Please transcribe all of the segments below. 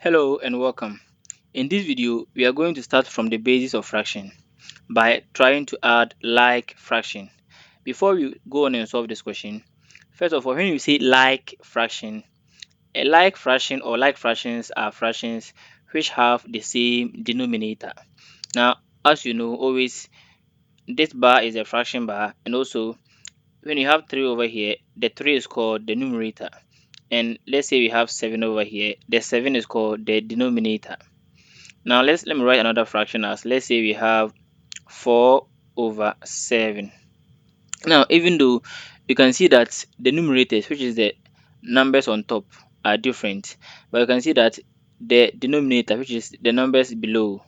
Hello and welcome. In this video, we are going to start from the basis of fraction by trying to add like fraction. Before we go on and solve this question, first of all, when you say like fraction, a like fraction or like fractions are fractions which have the same denominator. Now, as you know, always this bar is a fraction bar, and also when you have 3 over here, the 3 is called the numerator. And let's say we have 7 over here, the 7 is called the denominator. Now let me write another fraction as, let's say we have 4 over 7. Now even though you can see that the numerators, which is the numbers on top, are different, but you can see that the denominator, which is the numbers below,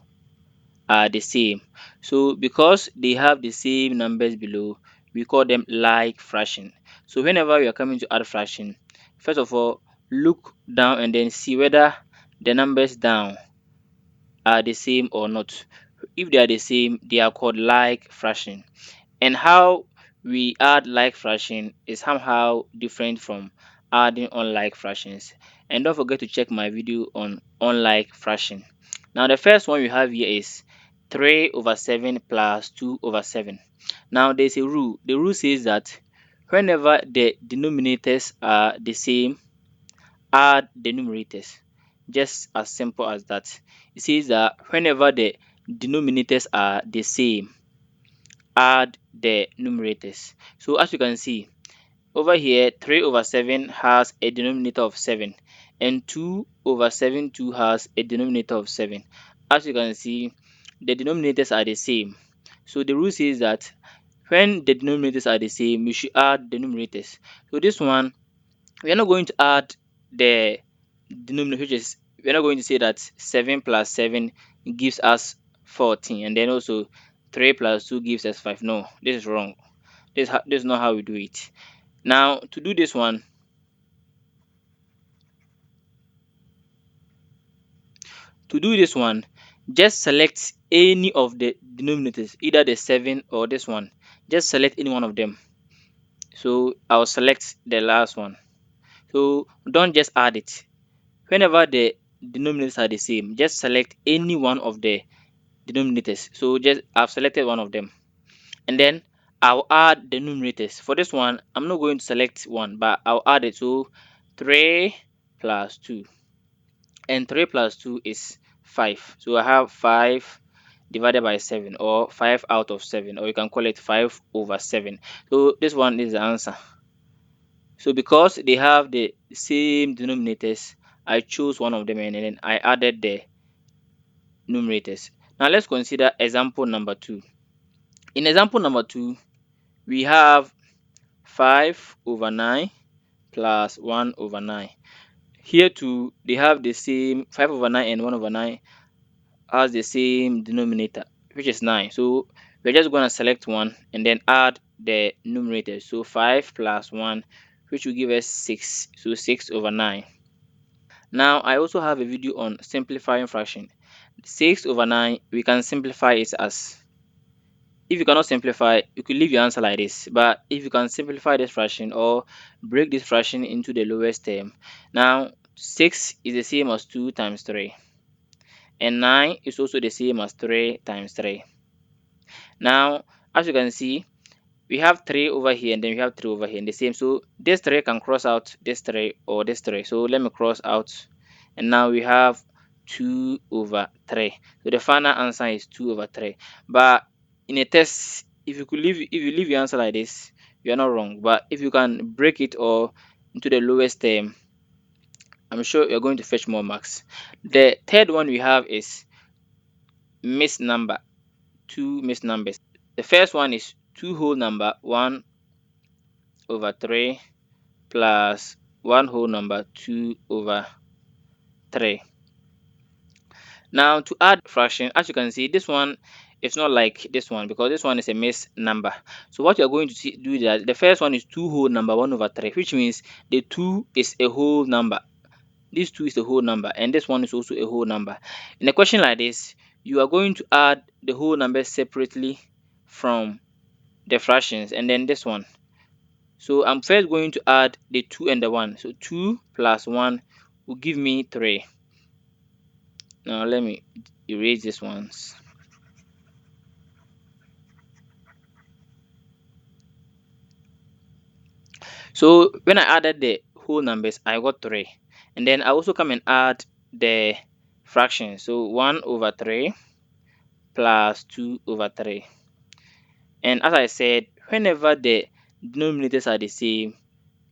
are the same. So because they have the same numbers below, we call them like fraction. So whenever you are coming to add fraction, first of all, look down and then see whether the numbers down are the same or not. If they are the same, they are called like fraction. And how we add like fraction is somehow different from adding unlike fractions. And don't forget to check my video on unlike fraction. Now the first one we have here is 3 over 7 plus 2 over 7. Now there's a rule. The rule says that whenever the denominators are the same, add the numerators. Just as simple as that. It says that whenever the denominators are the same, add the numerators. So as you can see over here, 3 over 7 has a denominator of 7, and 2 over 7 too has a denominator of 7. As you can see, the denominators are the same. So the rule says that when the denominators are the same, we should add the numerators. So this one, we are not going to add the denominator, which is, we're not going to say that 7 plus 7 gives us 14, and then also 3 plus 2 gives us 5. No, this is wrong. This is not how we do it. Now to do this one, just select any of the denominators, either the 7 or this one. Just select any one of them. So I'll select the last one. So don't just add it. Whenever the denominators are the same, just select any one of the denominators. So just I've selected one of them, and then I'll add the numerators. For this one, I'm not going to select one, but I'll add it. So 3 plus 2, and 3 plus 2 is 5. So I have 5 divided by 7, or 5 out of 7, or you can call it 5 over 7. So this one is the answer. So because they have the same denominators, I chose one of them and then I added the numerators. Now let's consider example number 2. In example number 2, we have 5 over 9 plus 1 over 9. Here too, they have the same, 5 over 9 and 1 over 9 has the same denominator, which is 9. So we're just going to select one and then add the numerator. So 5 plus 1, which will give us 6. So 6 over 9. Now I also have a video on simplifying fraction. 6 over 9, we can simplify it as, if you cannot simplify, you could leave your answer like this. But if you can simplify this fraction or break this fraction into the lowest term, now 6 is the same as 2 times 3, and 9 is also the same as 3 times 3. Now as you can see, we have 3 over here and then we have 3 over here in the same. So this 3 can cross out this 3 or this 3. So let me cross out, and now we have 2 over 3. So the final answer is 2 over 3. But in a test, if you leave your answer like this, you are not wrong. But if you can break it or into the lowest term, I'm sure you're going to fetch more marks. The third one we have is mixed number, two mixed numbers. The first one is two whole number, 1 over 3 plus one whole number, 2 over 3. Now to add fraction, as you can see, this one is not like this one because this one is a mixed number. So what you're going to do is that the first one is 2 whole number, 1 over 3, which means the 2 is a whole number. This 2 is a whole number, and this one is also a whole number. In a question like this, you are going to add the whole number separately from the fractions, and then this one. So I'm first going to add the 2 and the 1. So 2 plus 1 will give me 3. Now let me erase this ones. So when I added the whole numbers, I got 3. And then I also come and add the fractions. So 1 over 3 plus 2 over 3. And as I said, whenever the denominators are the same,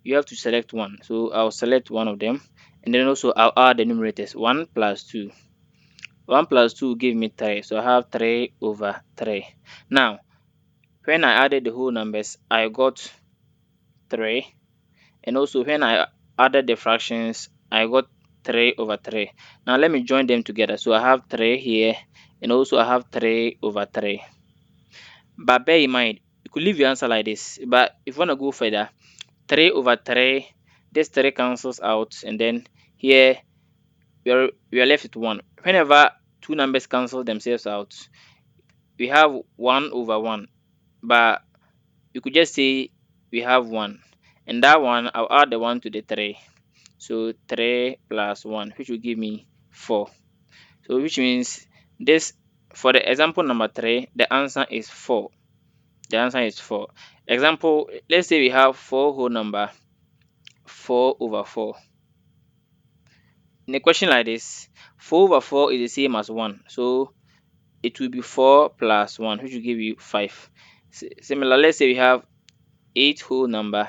you have to select one. So I'll select one of them. And then also I'll add the numerators. 1 plus 2. 1 plus 2 give me 3. So I have 3 over 3. Now, when I added the whole numbers, I got 3. And also when I added the fractions, I got 3 over 3. Now let me join them together. So I have 3 here, and also I have 3 over 3. But bear in mind, you could leave your answer like this. But if you want to go further, 3 over 3, this 3 cancels out, and then here we are left with 1. Whenever two numbers cancel themselves out, we have 1 over 1. But you could just say we have 1. And that one, I'll add the 1 to the 3. So 3 plus 1, which will give me 4. So which means this, for the example number 3, the answer is 4. The answer is 4. Example, let's say we have 4 whole number, 4 over 4. In a question like this, 4 over 4 is the same as 1. So it will be 4 plus 1, which will give you 5. Similar, let's say we have 8 whole number.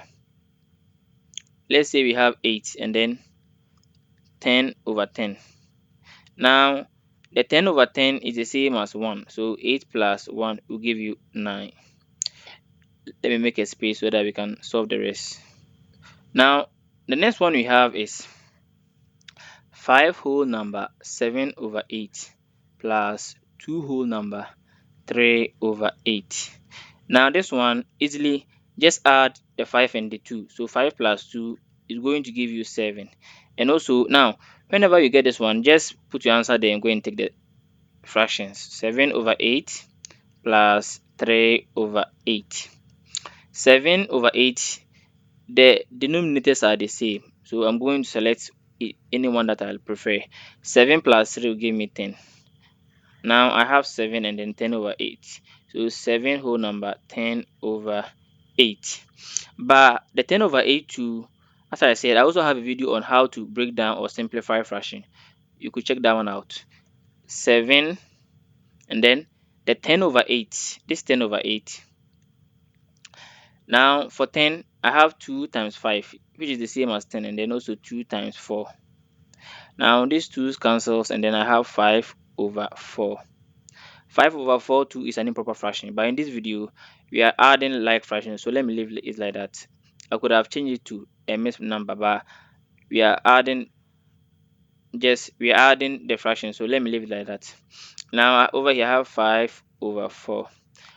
Let's say we have 8 and then 10 over 10. Now, the 10 over 10 is the same as 1. So 8 plus 1 will give you 9. Let me make a space so that we can solve the rest. Now, the next one we have is 5 whole number 7 over 8 plus 2 whole number 3 over 8. Now, this one easily just add the 5 and the 2. So 5 plus 2 is going to give you 7. And also, now, whenever you get this one, just put your answer there and go and take the fractions. 7 over 8 plus 3 over 8. 7 over 8, the denominators are the same. So I'm going to select any one that I'll prefer. 7 plus 3 will give me 10. Now I have 7 and then 10 over 8. So 7 whole number 10 over 8. But the 10 over 8 too, as I said, I also have a video on how to break down or simplify fraction. You could check that one out. 7 and then the 10 over 8. This 10 over 8. Now for 10, I have 2 times 5, which is the same as 10, and then also 2 times 4. Now these 2's cancels, and then I have 5 over 4. 5 over 4 too is an improper fraction, but in this video, we are adding like fractions, so let me leave it like that. I could have changed it to a mixed number, but we are adding the fraction, so let me leave it like that. Now over here I have 5 over 4.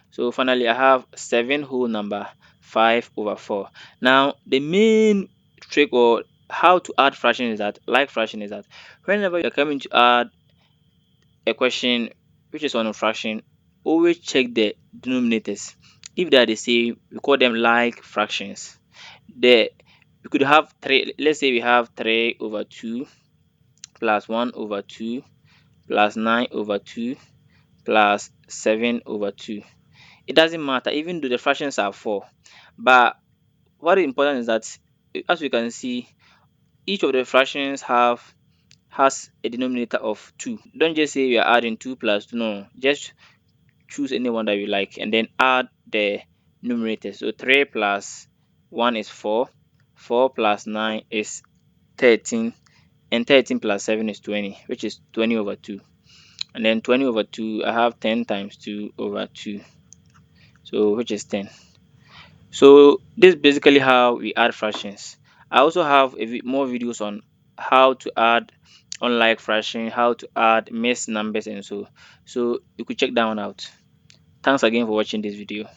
So finally, I have 7 whole number 5 over 4. Now, the main trick or how to add fraction is that, like fraction is that, whenever you're coming to add a question which is on a fraction, always check the denominators. If they are the same, we call them like fractions. The we could have 3, let's say we have 3 over 2 plus 1 over 2 plus 9 over 2 plus 7 over 2. It doesn't matter even though the fractions are 4. But what is important is that, as we can see, each of the fractions has a denominator of 2. Don't just say we are adding 2 plus 2. No, just choose any one that you like and then add the numerator. So 3 plus 1 is 4. 4 plus 9 is 13. And 13 plus 7 is 20, which is 20 over 2. And then 20 over 2, I have 10 times 2 over 2. So which is 10. So this is basically how we add fractions. I also have more videos on how to add unlike fraction, how to add mixed numbers and so you could check that one out. Thanks again for watching this video.